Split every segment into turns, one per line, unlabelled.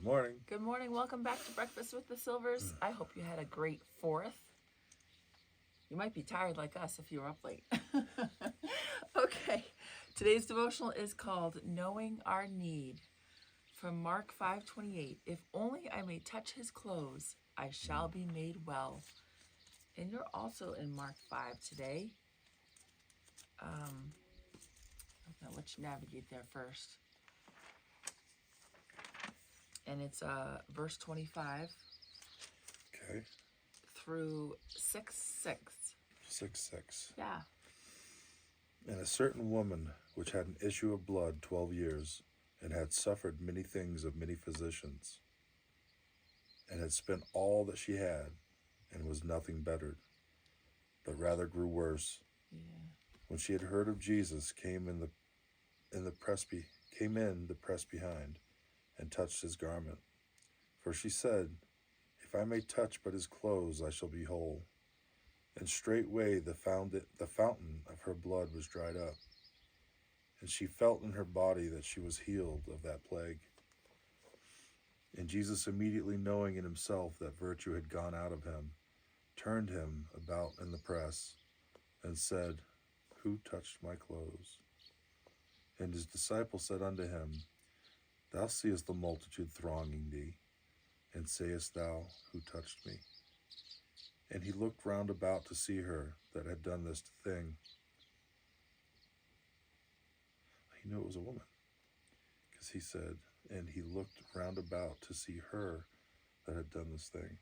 Good morning.
Good morning. Welcome back to Breakfast with the Silvers. I hope you had a great 4th. You might be tired like us if you were up late. Okay. Today's devotional is called Knowing Our Need, from Mark 5:28. If only I may touch his clothes, I shall be made well. And you're also in Mark 5 today. I'll let you navigate there first. And it's verse 25
Okay.
through 6:6.
6:6.
Yeah.
And a certain woman which had an issue of blood 12 years, and had suffered many things of many physicians, and had spent all that she had, and was nothing bettered, but rather grew worse.
Yeah.
When she had heard of Jesus, came in the press behind, and touched his garment. For she said, If I may touch but his clothes, I shall be whole. And straightway the fountain of her blood was dried up. And she felt in her body that she was healed of that plague. And Jesus, immediately knowing in himself that virtue had gone out of him, turned him about in the press, and said, Who touched my clothes? And his disciples said unto him, Thou seest the multitude thronging thee, and sayest thou, Who touched me? And he looked round about to see her that had done this thing. He knew it was a woman, because he said, and he looked round about to see her that had done this thing.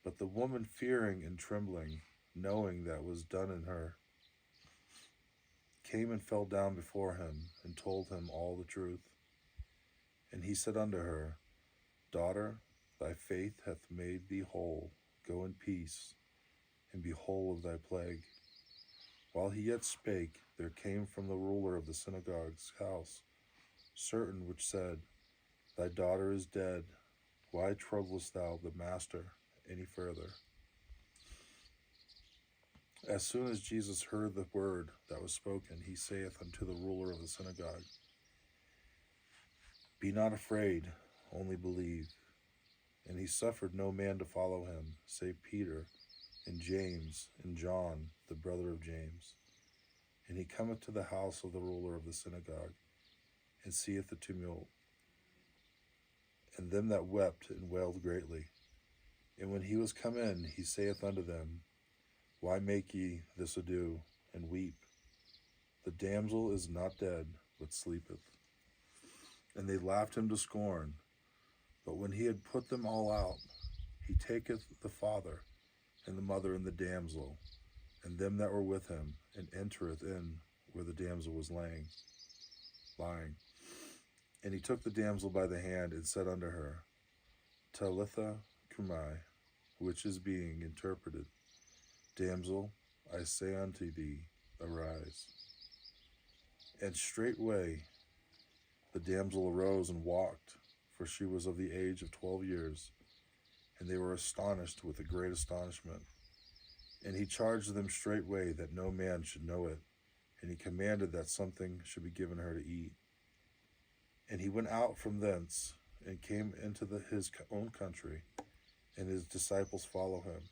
But the woman, fearing and trembling, knowing that was done in her, came and fell down before him, and told him all the truth. And he said unto her, Daughter, thy faith hath made thee whole. Go in peace, and be whole of thy plague. While he yet spake, there came from the ruler of the synagogue's house certain which said, Thy daughter is dead. Why troublest thou the master any further? As soon as Jesus heard the word that was spoken, he saith unto the ruler of the synagogue, Be not afraid, only believe. And he suffered no man to follow him, save Peter, and James, and John, the brother of James. And he cometh to the house of the ruler of the synagogue, and seeth the tumult, and them that wept and wailed greatly. And when he was come in, he saith unto them, Why make ye this ado, and weep? The damsel is not dead, but sleepeth. And they laughed him to scorn. But when he had put them all out, he taketh the father, and the mother, and the damsel, and them that were with him, and entereth in where the damsel was lying. And he took the damsel by the hand, and said unto her, Talitha cumi, which is being interpreted, Damsel, I say unto thee, arise. And straightway the damsel arose and walked, for she was of the age of 12 years. And they were astonished with a great astonishment. And he charged them straightway that no man should know it. And he commanded that something should be given her to eat. And he went out from thence, and came into his own country, and his disciples followed him.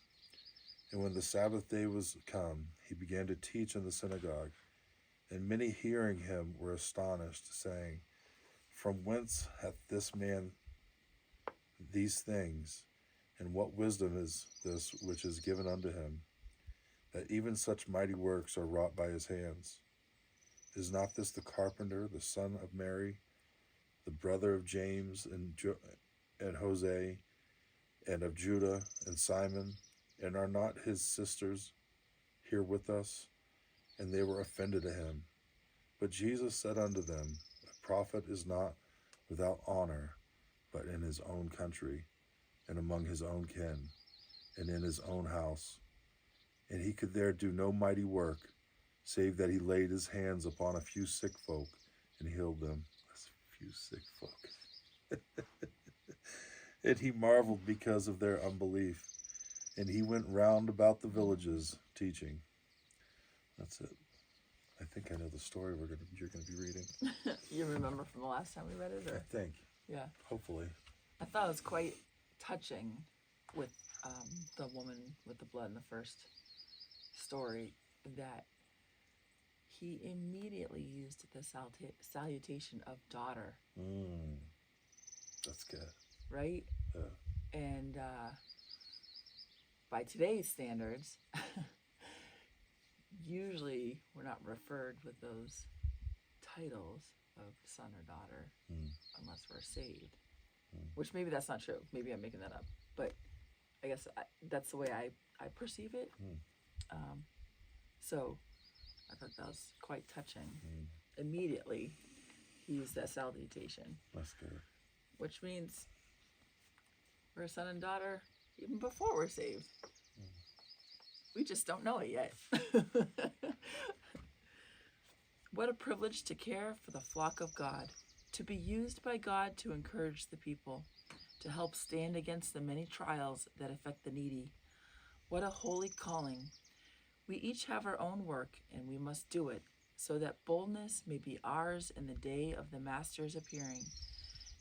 And when the Sabbath day was come, he began to teach in the synagogue. And many hearing him were astonished, saying, From whence hath this man these things? And what wisdom is this which is given unto him, that even such mighty works are wrought by his hands? Is not this the carpenter, the son of Mary, the brother of James and Jose, and of Judah and Simon? And are not his sisters here with us? And they were offended at him. But Jesus said unto them, A prophet is not without honor, but in his own country, and among his own kin, and in his own house. And he could there do no mighty work, save that he laid his hands upon a few sick folk, and healed them. That's a few sick folk. And he marveled because of their unbelief. And he went round about the villages, teaching. That's it. I think I know the story you're going to be reading.
You remember from the last time we read it? Or?
I think.
Yeah.
Hopefully.
I thought it was quite touching with the woman with the blood in the first story that he immediately used the salutation of daughter.
That's good.
Right?
Yeah.
And by today's standards, usually we're not referred with those titles of son or daughter unless we're saved. Which maybe that's not true. Maybe I'm making that up. But I guess that's the way I perceive it. So I thought that was quite touching. Immediately, he used that salutation.
That's good.
Which means we're a son and daughter even before we're saved. We just don't know it yet. What a privilege to care for the flock of God, to be used by God to encourage the people, to help stand against the many trials that affect the needy. What a holy calling. We each have our own work, and we must do it, so that boldness may be ours in the day of the Master's appearing,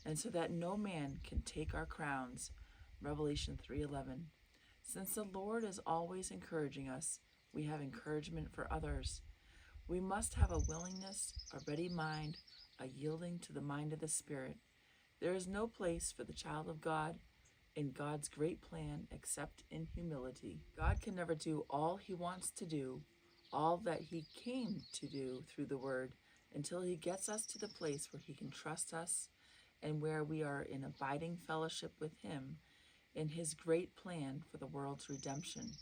and so that no man can take our crowns. Revelation 3:11. Since the Lord is always encouraging us, we have encouragement for others. We must have a willingness, a ready mind, a yielding to the mind of the Spirit. There is no place for the child of God in God's great plan except in humility. God can never do all he wants to do, all that he came to do through the Word, until he gets us to the place where he can trust us and where we are in abiding fellowship with him in his great plan for the world's redemption.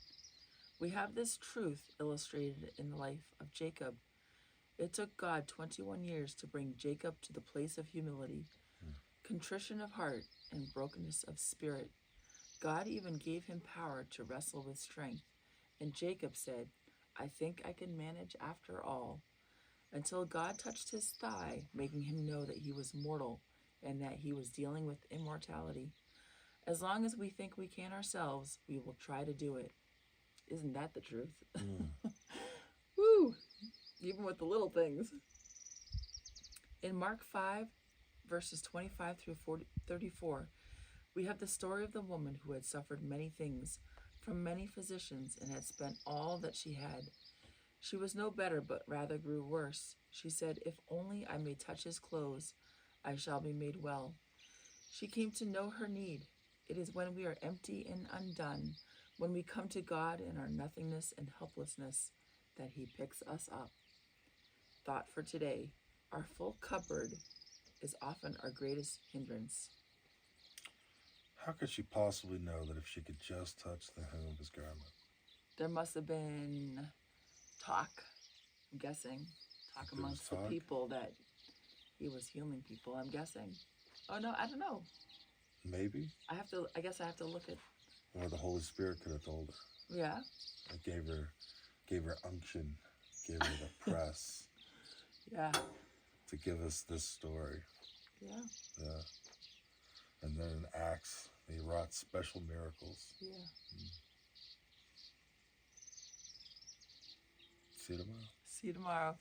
We have this truth illustrated in the life of Jacob. It took God 21 years to bring Jacob to the place of humility, contrition of heart, and brokenness of spirit. God even gave him power to wrestle with strength, and Jacob said, "I think I can manage after all," until God touched his thigh, making him know that he was mortal and that he was dealing with immortality. As long as we think we can ourselves, we will try to do it. Isn't that the truth? Woo! Even with the little things. In Mark 5, verses 25 through 34, we have the story of the woman who had suffered many things from many physicians and had spent all that she had. She was no better, but rather grew worse. She said, "If only I may touch his clothes, I shall be made well." She came to know her need. It is when we are empty and undone, when we come to God in our nothingness and helplessness, that he picks us up. Thought for today: our full cupboard is often our greatest hindrance.
How could she possibly know that if she could just touch the hem of his garment?
There must have been talk, I'm guessing, talk
There was
amongst the
talk?
people that he was healing people, I'm guessing. Oh no, I don't know.
Maybe?
I guess I have to look at,
Or the Holy Spirit could have told her.
yeah.
It gave her unction, gave her the press
Yeah.
to give us this story.
Yeah.
Yeah. And then in Acts, he wrought special miracles.
Yeah.
See you tomorrow.
See you tomorrow.